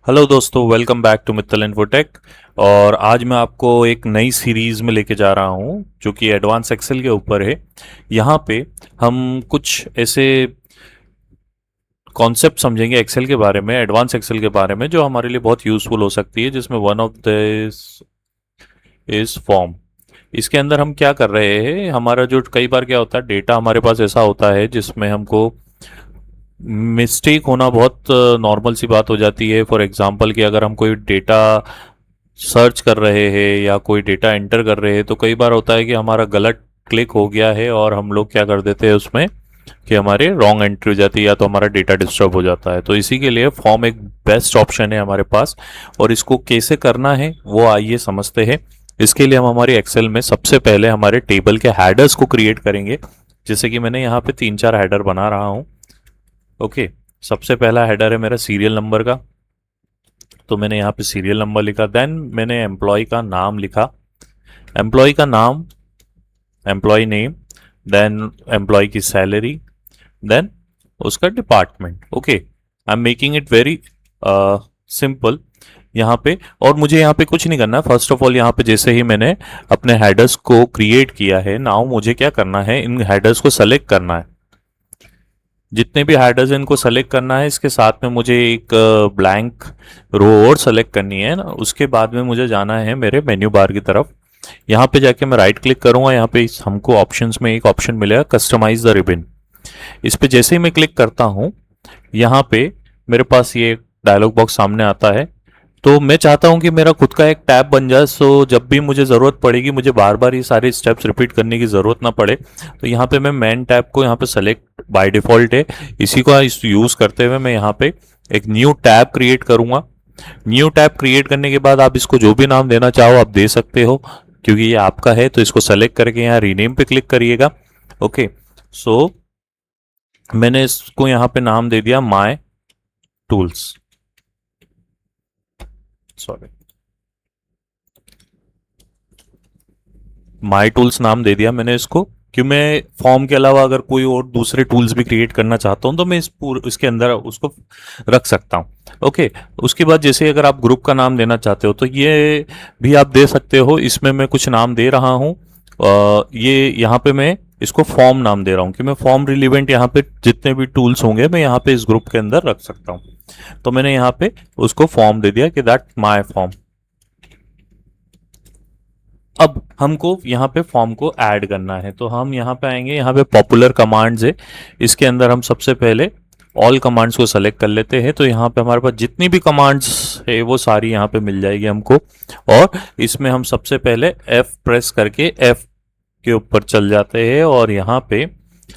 Hello दोस्तों, welcome back to Mittal infotech. और आज मैं आपको एक नई सीरीज़ में लेके जा रहा हूँ जो कि एडवांस एक्सेल के ऊपर है। यहाँ पे हम कुछ ऐसे कॉन्सेप्ट समझेंगे एक्सेल के बारे में, एडवांस एक्सेल के बारे में, जो हमारे लिए बहुत यूज़फुल हो सकती है, जिसमें one of this is form. इसके अंदर हम क्या कर रहे हैं, हमारा जो कई बार क्या होता है, डेटा हमारे पास ऐसा होता है जिसमें हमको मिस्टेक होना बहुत नॉर्मल सी बात हो जाती है। फॉर एग्जांपल कि अगर हम कोई डेटा सर्च कर रहे हैं या कोई डेटा एंटर कर रहे हैं तो कई बार होता है कि हमारा गलत क्लिक हो गया है और हम लोग क्या कर देते हैं उसमें कि हमारे रॉन्ग एंट्री हो जाती है या तो हमारा डेटा डिस्टर्ब हो जाता है। तो इसी के लिए फॉर्म एक बेस्ट ऑप्शन है हमारे पास। और इसको कैसे करना है वो आइए समझते हैं। इसके लिए हम हमारे एक्सेल में सबसे पहले हमारे टेबल के हेडर्स को क्रिएट करेंगे। जैसे कि मैंने यहाँ पे 3-4 हेडर बना रहा हूँ। ओके, सबसे पहला हेडर है मेरा सीरियल नंबर का, तो मैंने यहाँ पे सीरियल नंबर लिखा। देन मैंने एम्प्लॉय का नाम लिखा, एम्प्लॉय का नाम, एम्प्लॉय नेम, देन एम्प्लॉय की सैलरी, देन उसका department. Okay, I am making it very simple यहाँ पे। और मुझे यहाँ पे कुछ नहीं करना। फर्स्ट ऑफ ऑल यहाँ पे जैसे ही मैंने अपने हेडर्स को क्रिएट किया है, नाउ मुझे क्या करना है, इन हेडर्स को सेलेक्ट करना है। जितने भी हेडर्स इनको सेलेक्ट करना है, इसके साथ में मुझे एक ब्लैंक रो और सेलेक्ट करनी है ना। उसके बाद में मुझे जाना है मेरे मेन्यू बार की तरफ। यहाँ पे जाके मैं राइट क्लिक करूंगा। यहाँ पे हमको ऑप्शंस में एक ऑप्शन मिलेगा, कस्टमाइज द रिबन। इस पे जैसे ही मैं क्लिक करता हूँ, यहाँ पे मेरे पास ये डायलॉग बॉक्स सामने आता है। तो मैं चाहता हूं कि मेरा खुद का एक टैब बन जाए, सो जब भी मुझे ज़रूरत पड़ेगी, मुझे बार बार ये सारे स्टेप्स रिपीट करने की ज़रूरत ना पड़े। तो यहाँ पे मैं मेन टैब को यहाँ पे सेलेक्ट बाय डिफ़ॉल्ट है, इसी को यूज़ करते हुए मैं यहाँ पे एक न्यू टैब क्रिएट करूँगा। न्यू टैब क्रिएट करने के बाद आप इसको जो भी नाम देना चाहो आप दे सकते हो, क्योंकि ये आपका है। तो इसको सेलेक्ट करके यहाँ रीनेम पे क्लिक करिएगा। ओके, सो मैंने इसको यहाँ पे नाम दे दिया my tools, sorry, my tools नाम दे दिया मैंने इसको। कि मैं फॉर्म के अलावा अगर कोई और दूसरे टूल्स भी क्रिएट करना चाहता हूं तो मैं इसके अंदर उसको रख सकता हूं। ओके, उसके बाद जैसे अगर आप ग्रुप का नाम देना चाहते हो तो ये भी आप दे सकते हो। इसमें मैं कुछ नाम दे रहा हूं। ये यहाँ पे मैं इसको फॉर्म नाम दे रहा हूँ कि मैं फॉर्म रिलीवेंट यहाँ पे जितने भी टूल्स होंगे मैं यहाँ पे इस ग्रुप के अंदर रख सकता हूँ। तो मैंने यहाँ पे उसको फॉर्म दे दिया कि दैट माई फॉर्म। अब हमको यहाँ पे फॉर्म को ऐड करना है, तो हम यहाँ पे आएंगे। यहाँ पे पॉपुलर कमांड्स है, इसके अंदर हम सबसे पहले ऑल कमांड्स को सेलेक्ट कर लेते हैं। तो यहाँ पे हमारे पास जितनी भी कमांड्स है वो सारी यहाँ पे मिल जाएगी हमको। और इसमें हम सबसे पहले F प्रेस करके F के ऊपर चल जाते हैं और यहाँ पे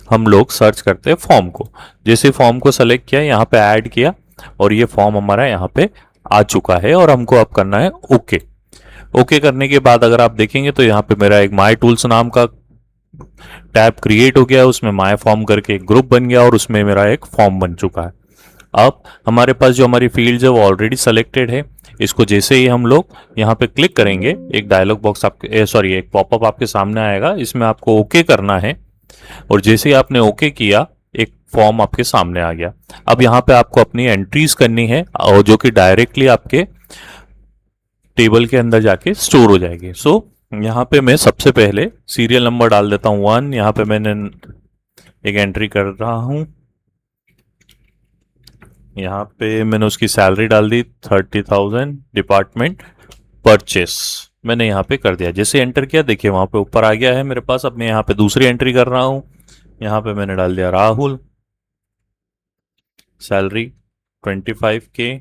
हम लोग सर्च करते हैं फॉर्म को। जैसे फॉर्म को सेलेक्ट किया, यहाँ पे ऐड किया और ये फॉर्म हमारा यहाँ पे आ चुका है। और हमको अब करना है ओके। ओके करने के बाद अगर आप देखेंगे तो यहाँ पे मेरा एक माई टूल्स नाम का टैब क्रिएट हो गया, उसमें माई फॉर्म करके एक ग्रुप बन गया और उसमें मेरा एक फॉर्म बन चुका है। अब हमारे पास जो हमारी फील्ड्स है वो ऑलरेडी सेलेक्टेड है। इसको जैसे ही हम लोग यहाँ पे क्लिक करेंगे, एक डायलॉग बॉक्स आपके सॉरी एक पॉपअप आपके सामने आएगा, इसमें आपको ओके करना है। और जैसे ही आपने ओके किया, एक फॉर्म आपके सामने आ गया। अब यहाँ पे आपको अपनी एंट्रीज करनी है और जो कि डायरेक्टली आपके टेबल के अंदर जाके स्टोर हो जाएगी। सो यहाँ पे मैं सबसे पहले सीरियल नंबर डाल देता हूँ 1। यहाँ पे मैंने एक एंट्री कर रहा हूँ। यहाँ पे मैंने उसकी सैलरी डाल दी 30,000, डिपार्टमेंट परचेस मैंने यहाँ पे कर दिया। जैसे एंटर किया देखिए वहाँ पे ऊपर आ गया है मेरे पास। अब मैं यहाँ पे दूसरी एंट्री कर रहा हूँ। यहाँ पे मैंने डाल दिया राहुल, सैलरी 25K,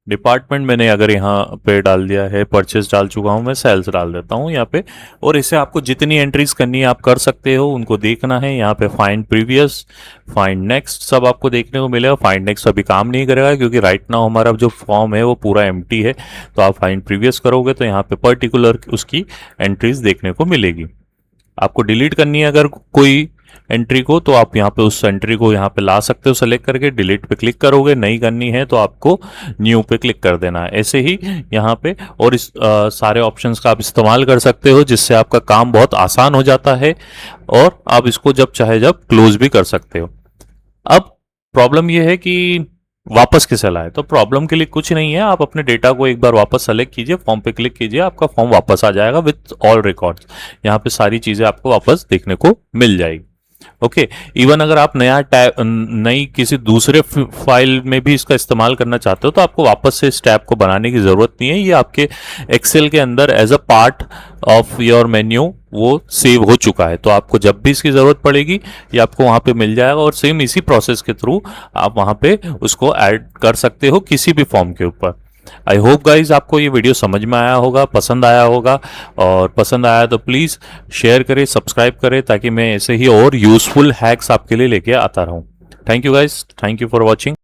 डिपार्टमेंट मैंने अगर यहाँ पे डाल दिया है, परचेस डाल चुका हूँ, मैं सेल्स डाल देता हूँ यहाँ पे। और इसे आपको जितनी एंट्रीज करनी है आप कर सकते हो, उनको देखना है। यहाँ पे फाइंड प्रीवियस, फाइंड नेक्स्ट सब आपको देखने को मिलेगा। फाइंड नेक्स्ट अभी काम नहीं करेगा क्योंकि राइट नाउ हमारा जो फॉर्म है वो पूरा एम्प्टी है। तो आप फाइंड प्रीवियस करोगे तो यहाँ पे पर्टिकुलर उसकी एंट्रीज देखने को मिलेगी। आपको डिलीट करनी है अगर कोई एंट्री को, तो आप यहाँ पे उस एंट्री को यहाँ पे ला सकते हो सेलेक्ट करके। डिलीट पे क्लिक करोगे, नहीं करनी है तो आपको न्यू पे क्लिक कर देना है। ऐसे ही यहाँ पे और इस सारे ऑप्शंस का आप इस्तेमाल कर सकते हो, जिससे आपका काम बहुत आसान हो जाता है और आप इसको जब चाहे जब क्लोज भी कर सकते हो। अब प्रॉब्लम यह है कि वापस कैसे लाए? तो प्रॉब्लम के लिए कुछ नहीं है, आप अपने डेटा को एक बार वापस सेलेक्ट कीजिए, फॉर्म पे क्लिक कीजिए, आपका फॉर्म वापस आ जाएगा विथ ऑल रिकॉर्ड्स। यहाँ पे सारी चीजें आपको वापस देखने को मिल जाएगी। ओके, इवन अगर आप नया टैब, नई किसी दूसरे फाइल में भी इसका इस्तेमाल करना चाहते हो तो आपको वापस से इस टैब को बनाने की जरूरत नहीं है, ये आपके एक्सेल के अंदर as a part of your menu वो सेव हो चुका है। तो आपको जब भी इसकी जरूरत पड़ेगी ये आपको वहां पे मिल जाएगा, और सेम इसी प्रोसेस के थ्रू आप वहां पे उसको ऐड कर सकते हो किसी भी फॉर्म के ऊपर। आई होप गाइज आपको ये वीडियो समझ में आया होगा, पसंद आया होगा, और पसंद आया तो प्लीज़ शेयर करें, सब्सक्राइब करें, ताकि मैं ऐसे ही और यूजफुल हैक्स आपके लिए लेके आता रहूं। Thank you guys, thank you for watching.